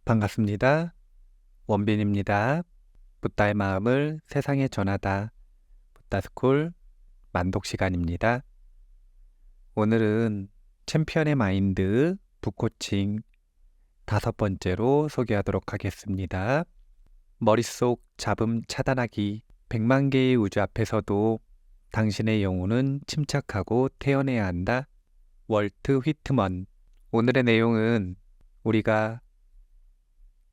반갑습니다. 원빈입니다. 붓다의 마음을 세상에 전하다. 붓다스쿨 만독 시간입니다. 오늘은 챔피언의 마인드 붓코칭 5번째로 소개하도록 하겠습니다. 머릿속 잡음 차단하기. 100만 개의 우주 앞에서도 당신의 영혼은 침착하고 태어나야 한다. 월트 휘트먼. 오늘의 내용은 우리가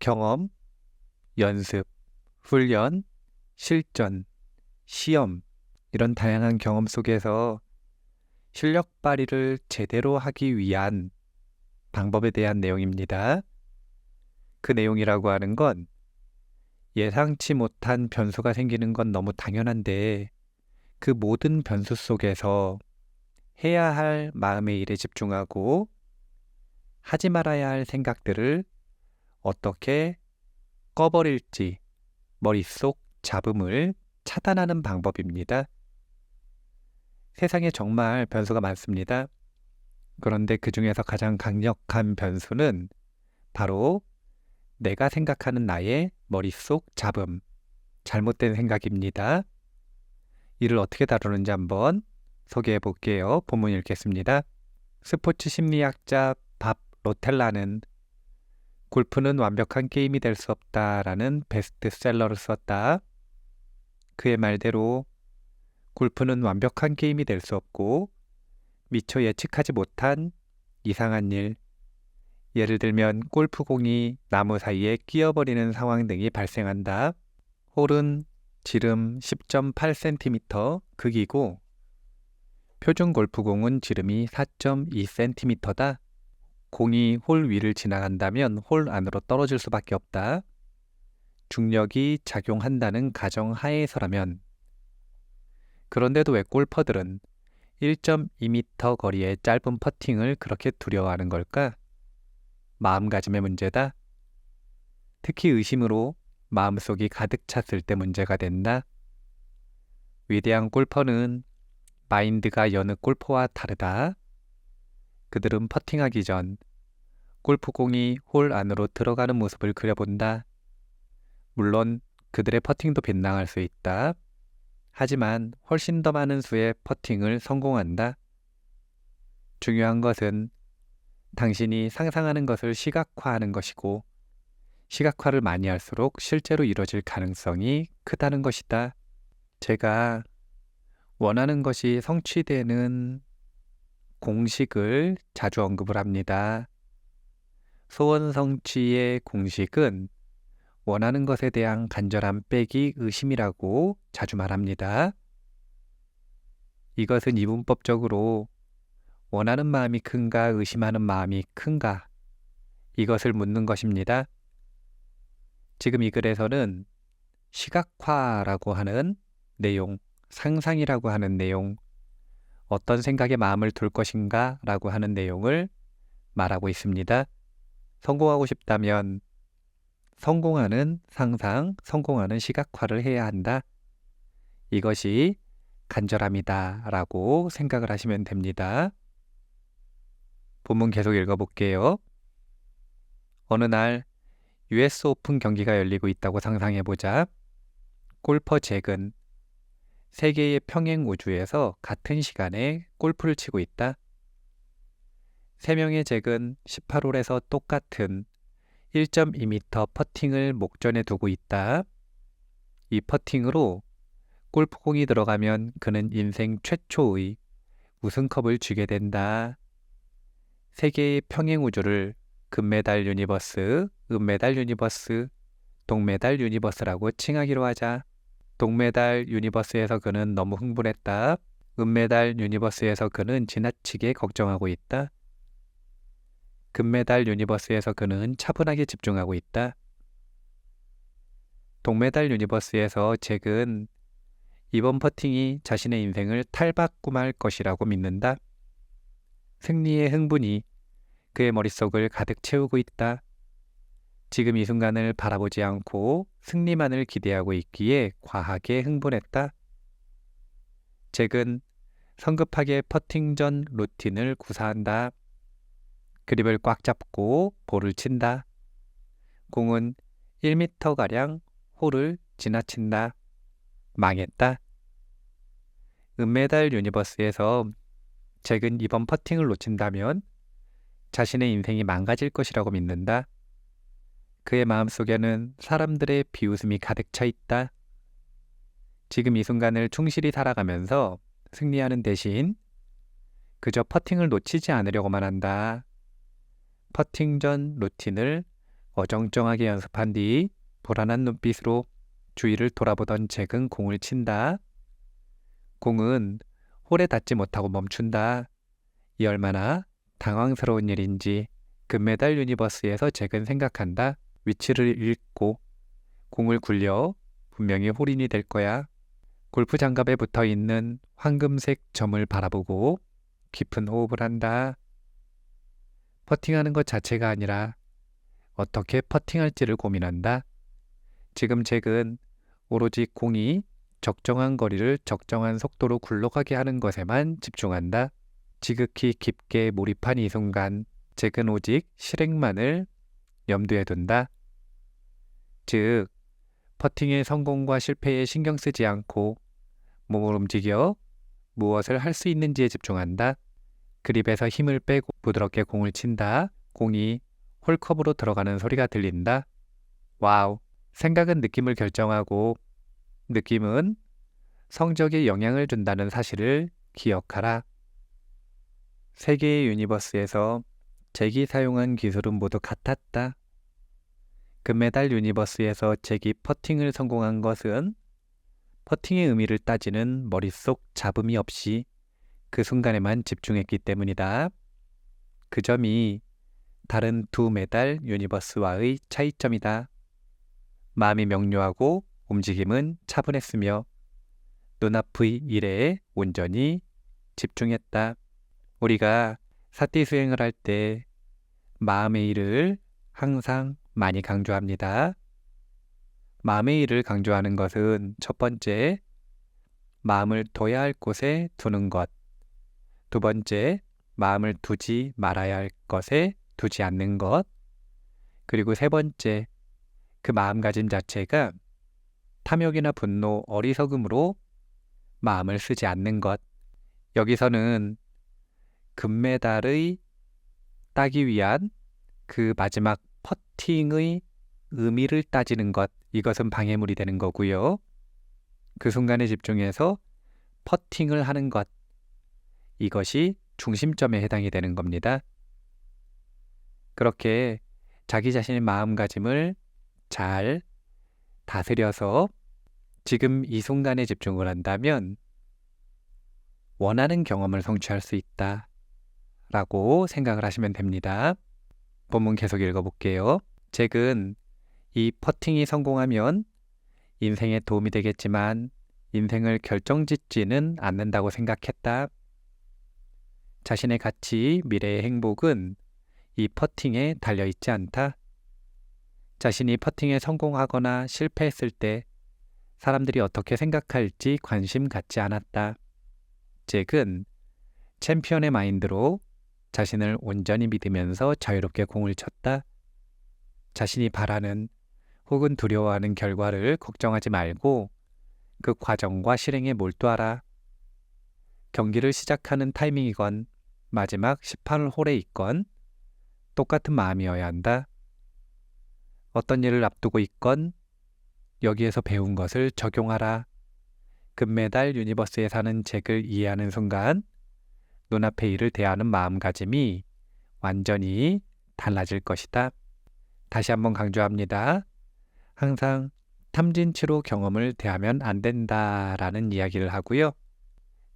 경험, 연습, 훈련, 실전, 시험 이런 다양한 경험 속에서 실력 발휘를 제대로 하기 위한 방법에 대한 내용입니다. 그 내용이라고 하는 건 예상치 못한 변수가 생기는 건 너무 당연한데 그 모든 변수 속에서 해야 할 마음의 일에 집중하고 하지 말아야 할 생각들을 어떻게 꺼버릴지 머릿속 잡음을 차단하는 방법입니다. 세상에 정말 변수가 많습니다. 그런데 그 중에서 가장 강력한 변수는 바로 내가 생각하는 나의 머릿속 잡음, 잘못된 생각입니다. 이를 어떻게 다루는지 한번 소개해 볼게요. 본문 읽겠습니다. 스포츠 심리학자 밥 로텔라는 골프는 완벽한 게임이 될 수 없다라는 베스트셀러를 썼다. 그의 말대로 골프는 완벽한 게임이 될 수 없고 미처 예측하지 못한 이상한 일, 예를 들면 골프공이 나무 사이에 끼어버리는 상황 등이 발생한다. 홀은 지름 10.8cm 극이고 표준 골프공은 지름이 4.2cm다. 공이 홀 위를 지나간다면 홀 안으로 떨어질 수밖에 없다. 중력이 작용한다는 가정 하에서라면. 그런데도 왜 골퍼들은 1.2m 거리의 짧은 퍼팅을 그렇게 두려워하는 걸까? 마음가짐의 문제다. 특히 의심으로 마음속이 가득 찼을 때 문제가 된다. 위대한 골퍼는 마인드가 여느 골퍼와 다르다. 그들은 퍼팅하기 전 골프공이 홀 안으로 들어가는 모습을 그려본다. 물론 그들의 퍼팅도 빗나갈 수 있다. 하지만 훨씬 더 많은 수의 퍼팅을 성공한다. 중요한 것은 당신이 상상하는 것을 시각화하는 것이고 시각화를 많이 할수록 실제로 이루어질 가능성이 크다는 것이다. 제가 원하는 것이 성취되는 공식을 자주 언급을 합니다. 소원 성취의 공식은 원하는 것에 대한 간절함 빼기 의심이라고 자주 말합니다. 이것은 이분법적으로 원하는 마음이 큰가 의심하는 마음이 큰가 이것을 묻는 것입니다. 지금 이 글에서는 시각화라고 하는 내용, 상상이라고 하는 내용, 어떤 생각에 마음을 둘 것인가 라고 하는 내용을 말하고 있습니다. 성공하고 싶다면 성공하는 상상, 성공하는 시각화를 해야 한다. 이것이 간절함이다 라고 생각을 하시면 됩니다. 본문 계속 읽어볼게요. 어느 날 US 오픈 경기가 열리고 있다고 상상해보자. 골퍼 잭은 세계의 평행 우주에서 같은 시간에 골프를 치고 있다. 3명의 잭은 18홀에서 똑같은 1.2m 퍼팅을 목전에 두고 있다. 이 퍼팅으로 골프공이 들어가면 그는 인생 최초의 우승컵을 쥐게 된다. 세계의 평행 우주를 금메달 유니버스, 은메달 유니버스, 동메달 유니버스라고 칭하기로 하자. 동메달 유니버스에서 그는 너무 흥분했다. 은메달 유니버스에서 그는 지나치게 걱정하고 있다. 금메달 유니버스에서 그는 차분하게 집중하고 있다. 동메달 유니버스에서 잭은 이번 퍼팅이 자신의 인생을 탈바꿈할 것이라고 믿는다. 승리의 흥분이 그의 머릿속을 가득 채우고 있다. 지금 이 순간을 바라보지 않고 승리만을 기대하고 있기에 과하게 흥분했다. 잭은 성급하게 퍼팅 전 루틴을 구사한다. 그립을 꽉 잡고 볼을 친다. 공은 1m가량 홀을 지나친다. 망했다. 은메달 유니버스에서 잭은 이번 퍼팅을 놓친다면 자신의 인생이 망가질 것이라고 믿는다. 그의 마음속에는 사람들의 비웃음이 가득 차 있다. 지금 이 순간을 충실히 살아가면서 승리하는 대신 그저 퍼팅을 놓치지 않으려고만 한다. 퍼팅 전 루틴을 어정쩡하게 연습한 뒤 불안한 눈빛으로 주위를 돌아보던 잭은 공을 친다. 공은 홀에 닿지 못하고 멈춘다. 이 얼마나 당황스러운 일인지 금메달 유니버스에서 잭은 생각한다. 위치를 잃고 공을 굴려 분명히 홀인이 될 거야. 골프 장갑에 붙어 있는 황금색 점을 바라보고 깊은 호흡을 한다. 퍼팅하는 것 자체가 아니라 어떻게 퍼팅할지를 고민한다. 지금 잭은 오로지 공이 적정한 거리를 적정한 속도로 굴러가게 하는 것에만 집중한다. 지극히 깊게 몰입한 이 순간 잭은 오직 실행만을 염두에 둔다. 즉, 퍼팅의 성공과 실패에 신경 쓰지 않고 몸을 움직여 무엇을 할 수 있는지에 집중한다. 그립에서 힘을 빼고 부드럽게 공을 친다. 공이 홀컵으로 들어가는 소리가 들린다. 와우! 생각은 느낌을 결정하고 느낌은 성적에 영향을 준다는 사실을 기억하라. 세 개의 유니버스에서 잭이 사용한 기술은 모두 같았다. 금메달 유니버스에서 잭이 퍼팅을 성공한 것은 퍼팅의 의미를 따지는 머릿속 잡음이 없이 그 순간에만 집중했기 때문이다. 그 점이 다른 두 메달 유니버스와의 차이점이다. 마음이 명료하고 움직임은 차분했으며 눈앞의 일에 온전히 집중했다. 우리가 사티 수행을 할 때 마음의 일을 항상 많이 강조합니다. 마음의 일을 강조하는 것은 첫 번째, 마음을 둬야 할 곳에 두는 것. 두 번째, 마음을 두지 말아야 할 것에 두지 않는 것. 그리고 세 번째, 그 마음가짐 자체가 탐욕이나 분노, 어리석음으로 마음을 쓰지 않는 것. 여기서는 금메달의 따기 위한 그 마지막 퍼팅의 의미를 따지는 것, 이것은 방해물이 되는 거고요. 그 순간에 집중해서 퍼팅을 하는 것, 이것이 중심점에 해당이 되는 겁니다. 그렇게 자기 자신의 마음가짐을 잘 다스려서 지금 이 순간에 집중을 한다면 원하는 경험을 성취할 수 있다 라고 생각을 하시면 됩니다. 본문 계속 읽어볼게요. 잭은 이 퍼팅이 성공하면 인생에 도움이 되겠지만 인생을 결정짓지는 않는다고 생각했다. 자신의 가치, 미래의 행복은 이 퍼팅에 달려있지 않다. 자신이 퍼팅에 성공하거나 실패했을 때 사람들이 어떻게 생각할지 관심 갖지 않았다. 잭은 챔피언의 마인드로 자신을 온전히 믿으면서 자유롭게 공을 쳤다. 자신이 바라는 혹은 두려워하는 결과를 걱정하지 말고 그 과정과 실행에 몰두하라. 경기를 시작하는 타이밍이건 마지막 18홀에 있건 똑같은 마음이어야 한다. 어떤 일을 앞두고 있건 여기에서 배운 것을 적용하라. 금메달 유니버스에 사는 잭을 이해하는 순간 눈앞의 일을 대하는 마음가짐이 완전히 달라질 것이다. 다시 한번 강조합니다. 항상 탐진치로 경험을 대하면 안 된다라는 이야기를 하고요.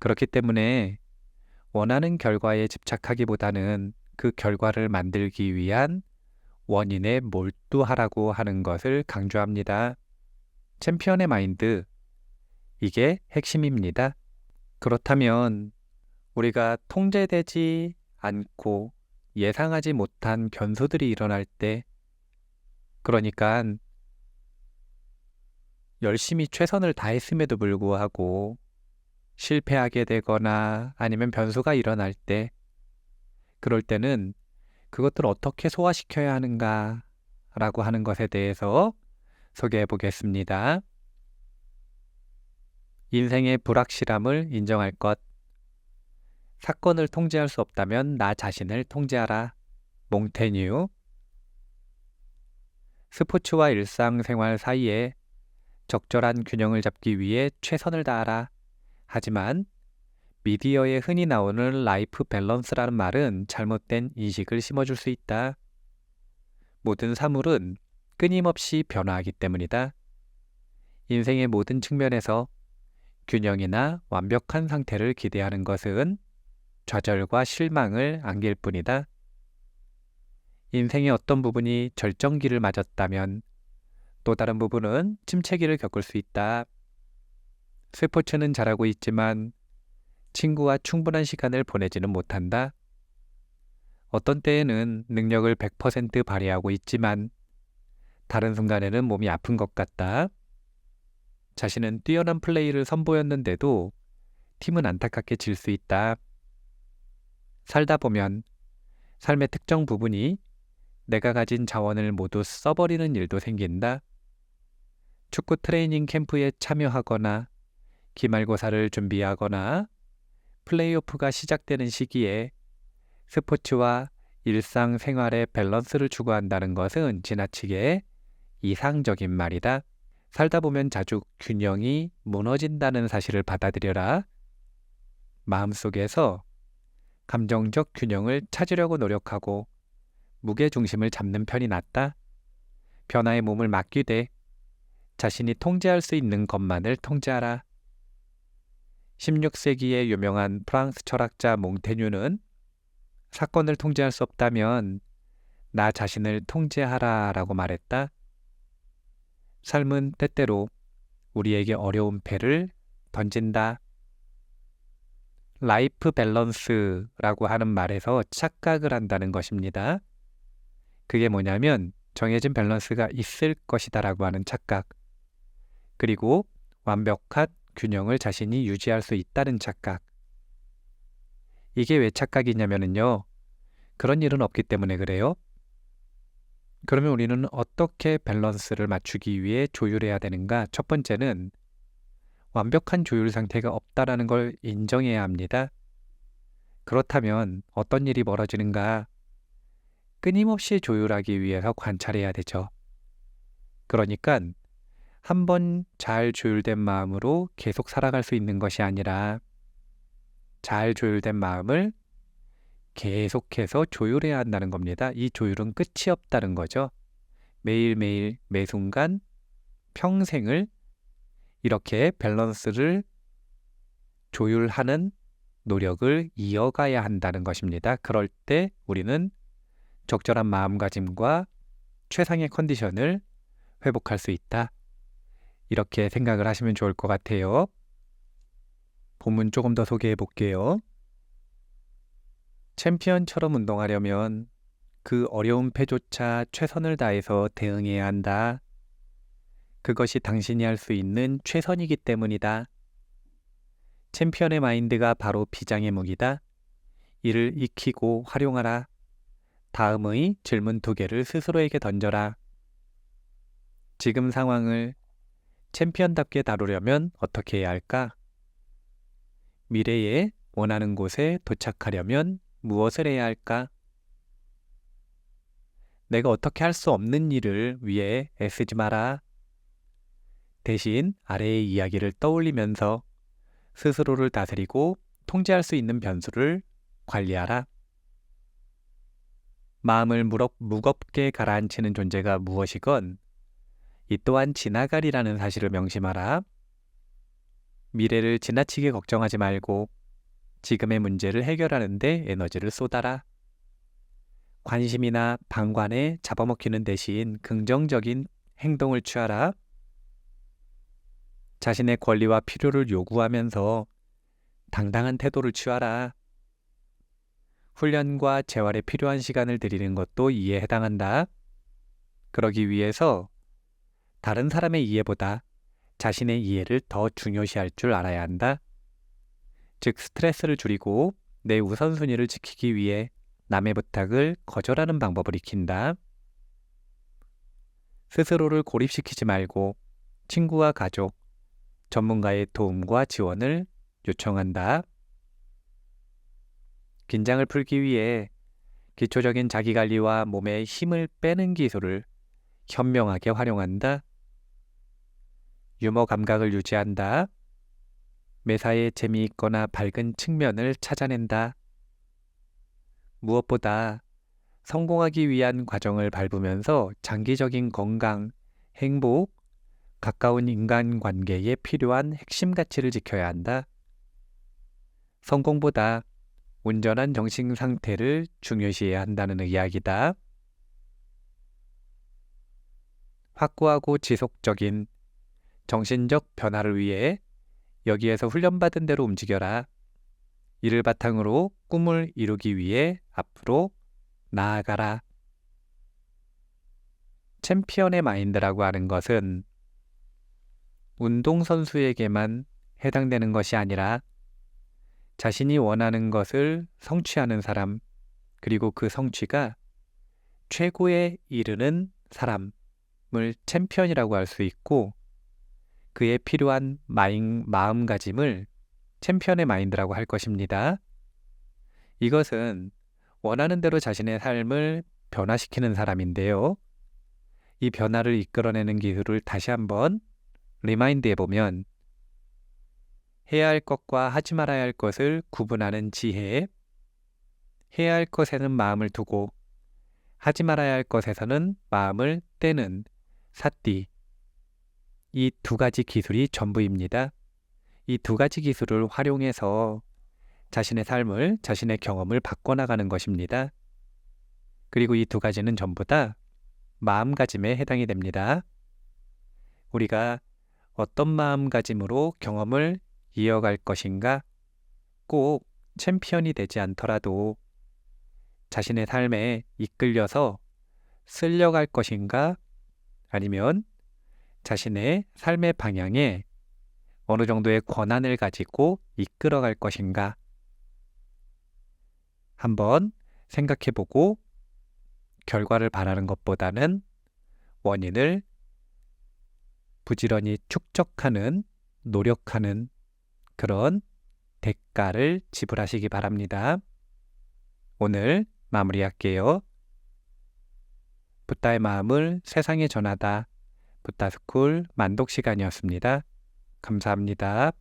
그렇기 때문에 원하는 결과에 집착하기보다는 그 결과를 만들기 위한 원인에 몰두하라고 하는 것을 강조합니다. 챔피언의 마인드, 이게 핵심입니다. 그렇다면 우리가 통제되지 않고 예상하지 못한 변수들이 일어날 때, 그러니까 열심히 최선을 다했음에도 불구하고 실패하게 되거나 아니면 변수가 일어날 때, 그럴 때는 그것들을 어떻게 소화시켜야 하는가 라고 하는 것에 대해서 소개해 보겠습니다. 인생의 불확실함을 인정할 것. 사건을 통제할 수 없다면 나 자신을 통제하라. 몽테뉴. 스포츠와 일상생활 사이에 적절한 균형을 잡기 위해 최선을 다하라. 하지만 미디어에 흔히 나오는 라이프 밸런스라는 말은 잘못된 인식을 심어줄 수 있다. 모든 사물은 끊임없이 변화하기 때문이다. 인생의 모든 측면에서 균형이나 완벽한 상태를 기대하는 것은 좌절과 실망을 안길 뿐이다. 인생의 어떤 부분이 절정기를 맞았다면 또 다른 부분은 침체기를 겪을 수 있다. 스포츠는 잘하고 있지만 친구와 충분한 시간을 보내지는 못한다. 어떤 때에는 능력을 100% 발휘하고 있지만 다른 순간에는 몸이 아픈 것 같다. 자신은 뛰어난 플레이를 선보였는데도 팀은 안타깝게 질 수 있다. 살다 보면 삶의 특정 부분이 내가 가진 자원을 모두 써버리는 일도 생긴다. 축구 트레이닝 캠프에 참여하거나 기말고사를 준비하거나 플레이오프가 시작되는 시기에 스포츠와 일상생활의 밸런스를 추구한다는 것은 지나치게 이상적인 말이다. 살다 보면 자주 균형이 무너진다는 사실을 받아들여라. 마음속에서 감정적 균형을 찾으려고 노력하고 무게중심을 잡는 편이 낫다. 변화에 몸을 맡기되 자신이 통제할 수 있는 것만을 통제하라. 16세기의 유명한 프랑스 철학자 몽테뉴는 사건을 통제할 수 없다면 나 자신을 통제하라 라고 말했다. 삶은 때때로 우리에게 어려운 패를 던진다. 라이프 밸런스라고 하는 말에서 착각을 한다는 것입니다. 그게 뭐냐면 정해진 밸런스가 있을 것이다 라고 하는 착각. 그리고 완벽한 균형을 자신이 유지할 수 있다는 착각. 이게 왜 착각이냐면요. 그런 일은 없기 때문에 그래요. 그러면 우리는 어떻게 밸런스를 맞추기 위해 조율해야 되는가? 첫 번째는 완벽한 조율 상태가 없다라는 걸 인정해야 합니다. 그렇다면 어떤 일이 벌어지는가? 끊임없이 조율하기 위해서 관찰해야 되죠. 그러니까 한번 잘 조율된 마음으로 계속 살아갈 수 있는 것이 아니라 잘 조율된 마음을 계속해서 조율해야 한다는 겁니다. 이 조율은 끝이 없다는 거죠. 매일매일 매순간 평생을 이렇게 밸런스를 조율하는 노력을 이어가야 한다는 것입니다. 그럴 때 우리는 적절한 마음가짐과 최상의 컨디션을 회복할 수 있다. 이렇게 생각을 하시면 좋을 것 같아요. 본문 조금 더 소개해 볼게요. 챔피언처럼 운동하려면 그 어려운 패조차 최선을 다해서 대응해야 한다. 그것이 당신이 할 수 있는 최선이기 때문이다. 챔피언의 마인드가 바로 비장의 무기다. 이를 익히고 활용하라. 다음의 질문 2개를 스스로에게 던져라. 지금 상황을 챔피언답게 다루려면 어떻게 해야 할까? 미래에 원하는 곳에 도착하려면 무엇을 해야 할까? 내가 어떻게 할 수 없는 일을 위해 애쓰지 마라. 대신 아래의 이야기를 떠올리면서 스스로를 다스리고 통제할 수 있는 변수를 관리하라. 마음을 무겁게 가라앉히는 존재가 무엇이건 이 또한 지나가리라는 사실을 명심하라. 미래를 지나치게 걱정하지 말고 지금의 문제를 해결하는 데 에너지를 쏟아라. 관심이나 방관에 잡아먹히는 대신 긍정적인 행동을 취하라. 자신의 권리와 필요를 요구하면서 당당한 태도를 취하라. 훈련과 재활에 필요한 시간을 들이는 것도 이에 해당한다. 그러기 위해서 다른 사람의 이해보다 자신의 이해를 더 중요시할 줄 알아야 한다. 즉 스트레스를 줄이고 내 우선순위를 지키기 위해 남의 부탁을 거절하는 방법을 익힌다. 스스로를 고립시키지 말고 친구와 가족, 전문가의 도움과 지원을 요청한다. 긴장을 풀기 위해 기초적인 자기관리와 몸의 힘을 빼는 기술을 현명하게 활용한다. 유머 감각을 유지한다. 매사에 재미있거나 밝은 측면을 찾아낸다. 무엇보다 성공하기 위한 과정을 밟으면서 장기적인 건강, 행복, 가까운 인간관계에 필요한 핵심 가치를 지켜야 한다. 성공보다 온전한 정신 상태를 중요시해야 한다는 이야기다. 확고하고 지속적인 정신적 변화를 위해 여기에서 훈련받은 대로 움직여라. 이를 바탕으로 꿈을 이루기 위해 앞으로 나아가라. 챔피언의 마인드라고 하는 것은 운동선수에게만 해당되는 것이 아니라 자신이 원하는 것을 성취하는 사람, 그리고 그 성취가 최고에 이르는 사람을 챔피언이라고 할 수 있고, 그에 필요한 마음가짐을 챔피언의 마인드라고 할 것입니다. 이것은 원하는 대로 자신의 삶을 변화시키는 사람인데요. 이 변화를 이끌어내는 기술을 다시 한번 리마인드 해보면, 해야 할 것과 하지 말아야 할 것을 구분하는 지혜, 해야 할 것에는 마음을 두고 하지 말아야 할 것에서는 마음을 떼는 사띠, 이 두 가지 기술이 전부입니다. 이 두 가지 기술을 활용해서 자신의 삶을, 자신의 경험을 바꿔나가는 것입니다. 그리고 이 두 가지는 전부 다 마음가짐에 해당이 됩니다. 우리가 어떤 마음가짐으로 경험을 이어갈 것인가, 꼭 챔피언이 되지 않더라도 자신의 삶에 이끌려서 쓸려갈 것인가, 아니면 자신의 삶의 방향에 어느 정도의 권한을 가지고 이끌어갈 것인가, 한번 생각해보고 결과를 바라는 것보다는 원인을 부지런히 축적하는, 노력하는 그런 대가를 지불하시기 바랍니다. 오늘 마무리할게요. 붓다의 마음을 세상에 전하다. 붓다스쿨 만독 시간이었습니다. 감사합니다.